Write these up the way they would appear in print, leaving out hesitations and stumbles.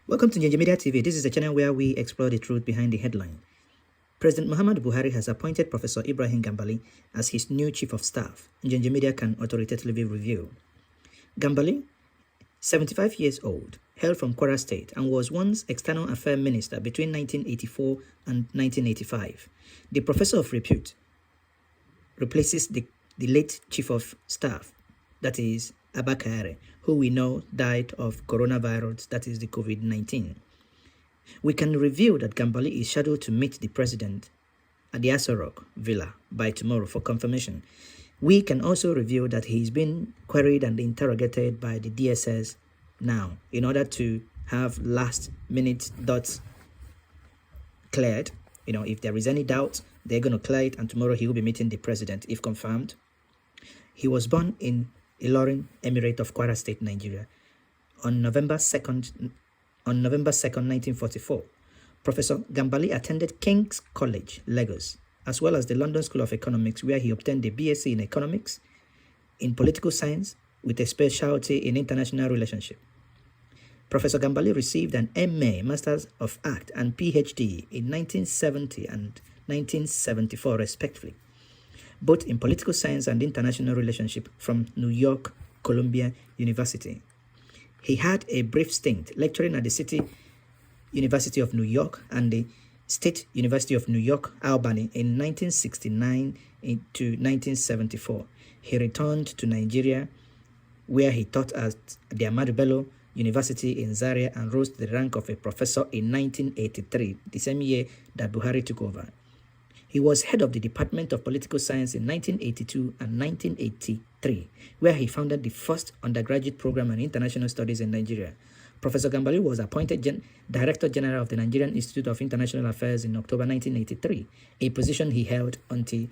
Welcome to Njenje Media TV. This is a channel where we explore the truth behind the headline. President Muhammad Buhari has appointed Professor Ibrahim Gambari as his new chief of staff. Njenje Media can authoritatively review. Gambari, 75 years old, hailed from Kwara State and was once External Affairs Minister between 1984 and 1985. The professor of repute replaces the late chief of staff, that is Abba Kyari, who we know died of coronavirus, that is the COVID-19. We can reveal that Gambari is scheduled to meet the president at the Aso Rock Villa by tomorrow for confirmation. We can also reveal that he's been queried and interrogated by the DSS now in order to have last-minute dots cleared. If there is any doubt, they're going to clear it, and tomorrow he will be meeting the president if confirmed. He was born in Ilorin, Emirate of Kwara State, Nigeria, on November 2nd, 1944. Professor Gambari attended King's College, Lagos, as well as the London School of Economics, where he obtained a BSc in Economics, in Political Science, with a specialty in International Relationship. Professor Gambari received an MA, Masters of Art, and PhD in 1970 and 1974, respectively, both in Political Science and International Relationship from New York, Columbia University. He had a brief stint lecturing at the City University of New York and the State University of New York, Albany in 1969 to 1974. He returned to Nigeria, where he taught at the Ahmadu Bello University in Zaria and rose to the rank of a professor in 1983, the same year that Buhari took over. He was head of the Department of Political Science in 1982 and 1983, where he founded the first undergraduate program on international studies in Nigeria. Professor Gambari was appointed Director General of the Nigerian Institute of International Affairs in October 1983, a position he held until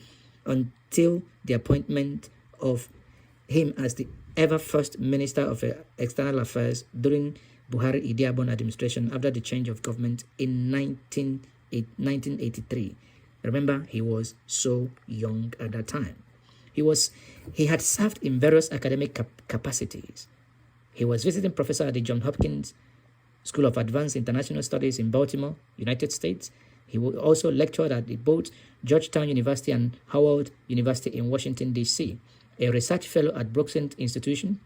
the appointment of him as the ever first Minister of External Affairs during Buhari Idiabon administration after the change of government in 1983. Remember, he was so young at that time. He had served in various academic capacities. He was visiting professor at the Johns Hopkins School of Advanced International Studies in Baltimore, United States. He also lectured at both Georgetown University and Howard University in Washington, D.C., a research fellow at Brookings Institution,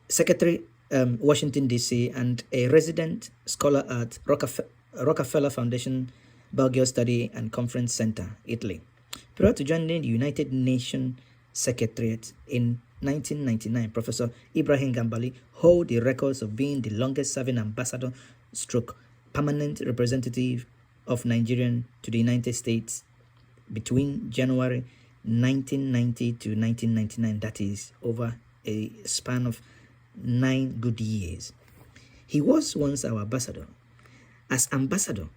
secretary, Washington, D.C., and a resident scholar at Rockefeller Foundation Belgian Study and Conference Center, Italy. Prior to joining the United Nations Secretariat in 1999, Professor Ibrahim Gambari holds the records of being the longest-serving ambassador / permanent representative of Nigerian to the United States between January 1990 to 1999. That is over a span of 9 good years. He was once our ambassador. As ambassador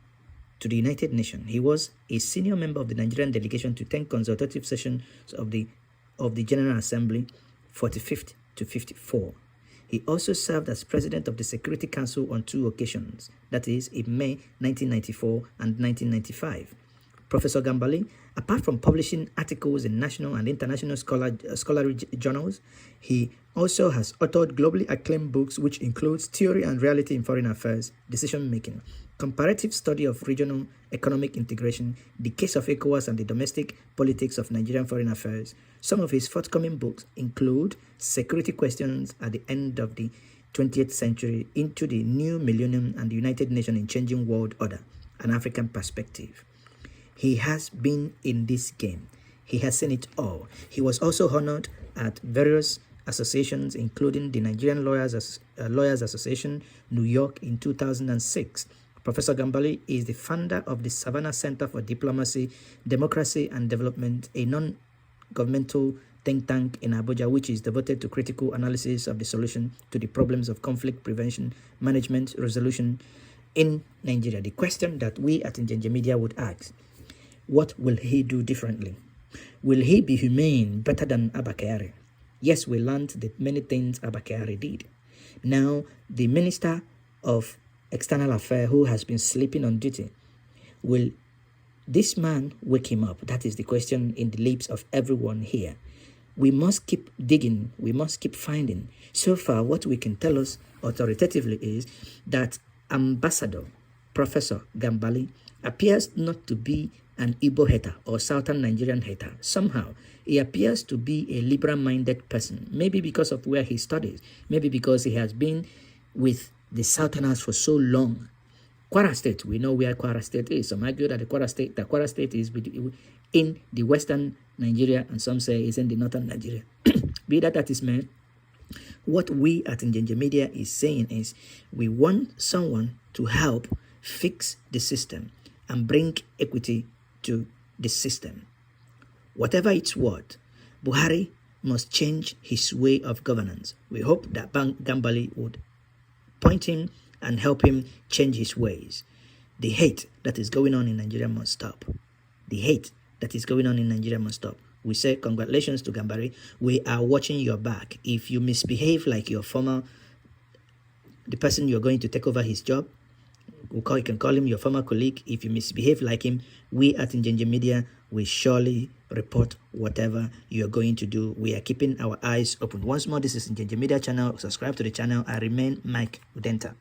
to the United Nations, he was a senior member of the Nigerian delegation to 10 consultative sessions of the General Assembly, 45th to 54. He also served as president of the Security Council on 2 occasions, that is, in May 1994 and 1995. Professor Gambari, apart from publishing articles in national and international scholarly journals, he also has authored globally acclaimed books which includes Theory and Reality in Foreign Affairs, Decision-Making, Comparative Study of Regional Economic Integration, The Case of ECOWAS and the Domestic Politics of Nigerian Foreign Affairs. Some of his forthcoming books include Security Questions at the End of the 20th Century, Into the New Millennium and the United Nations in Changing World Order, An African Perspective. He has been in this game. He has seen it all. He was also honored at various associations, including the Nigerian Lawyers Association, New York in 2006. Professor Gambari is the founder of the Savannah Center for Diplomacy, Democracy and Development, a non-governmental think tank in Abuja, which is devoted to critical analysis of the solution to the problems of conflict prevention, management, resolution in Nigeria. The question that we at Njenje Media would ask: what will he do differently? Will he be humane, better than Abba Kyari? Yes, we learned that many things Abba Kyari did. Now, the Minister of External Affairs, who has been sleeping on duty, will this man wake him up? That is the question in the lips of everyone here. we must keep digging, we must keep finding. So far, what we can tell us authoritatively is that Ambassador Professor Gambari appears not to be an Igbo hater or Southern Nigerian hater. Somehow, he appears to be a liberal-minded person, maybe because of where he studies, maybe because he has been with the Southerners for so long. Kwara State, we know where Kwara State is. Some argue that Kwara State is in the western Nigeria, and some say it's in the northern Nigeria. Be that is meant, what we at Njenje Media is saying is we want someone to help fix the system and bring equity to the system. Whatever it's worth, Buhari must change his way of governance. We hope that Gambari would point him and help him change his ways. The hate that is going on in Nigeria must stop. The hate that is going on in Nigeria must stop. We say congratulations to Gambari. We are watching your back. If you misbehave like your the person you're going to take over his job, you can call him your former colleague. If you misbehave like him, we at Njenje Media will surely report whatever you're going to do. We are keeping our eyes open. Once more, this is Njenje Media channel. Subscribe to the channel. I remain Mike Udenta.